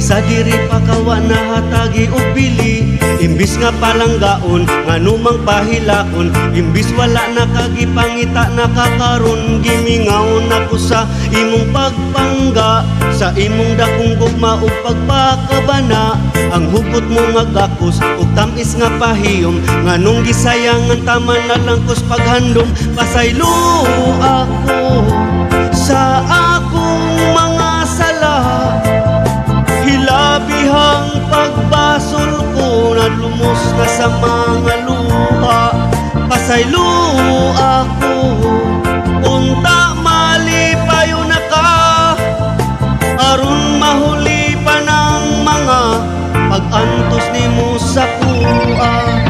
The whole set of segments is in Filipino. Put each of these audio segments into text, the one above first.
Sa diri pakawa na hatagi og bili, imbis nga palanggaon nganumang pahilakon. Imbis wala nakagipangita nakakaron, gimingaon ako sa imong pagpangga. Sa imong dakong gugma ug pagpakabana, ang hugot mo nga gakos ug tamis nga pahiyom. Nganong gisayangan tama na lang kus paghandom. Pasaylo ako sa akong mga sala, hilabihang pagbasol ko na lumos na sa mga luha. Pasaylo ako, unta malipayo na ka, aron mahuli pa ng mga pag-antos nimo sa kuha.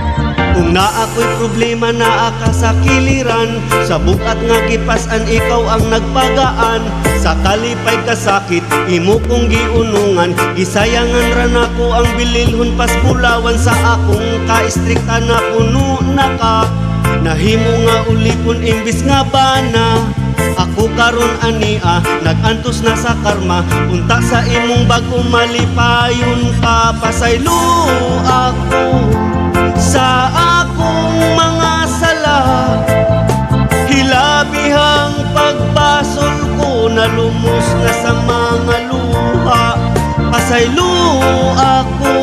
Kung na ako'y problema na aka sa kiliran, sa bukat nga gipasan ikaw ang nagpagaan. Sa kalipay kasakit, imo kong giunungan, gisayangan ran ako ang bililhon pas bulawan. Sa akong kaistrikta na puno na ka, nahimo nga ulipon imbis nga bana. Ako karon ania, nagantos na sa karma, unta sa imong bag-o malipayon ka. Pasaylo ako sa akong mga sala, hilabihang pagbasol ko na lumos na sa mga luha. Pasaylo ako,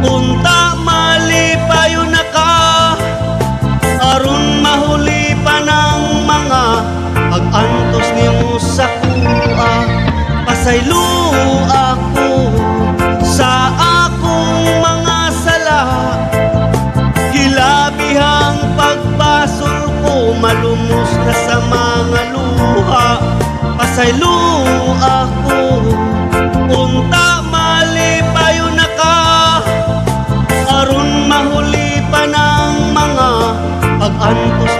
unta malipayo na ka, aron mahuli pa ng mga pag-antos nimo sa kuha. Pasaylo ako sa akong mga sala, hilabihang pagbasol ko malumos na sa mga luha. Pasaylo ako, unta malipayo na ka, aron mahuli pa ng mga pag-antos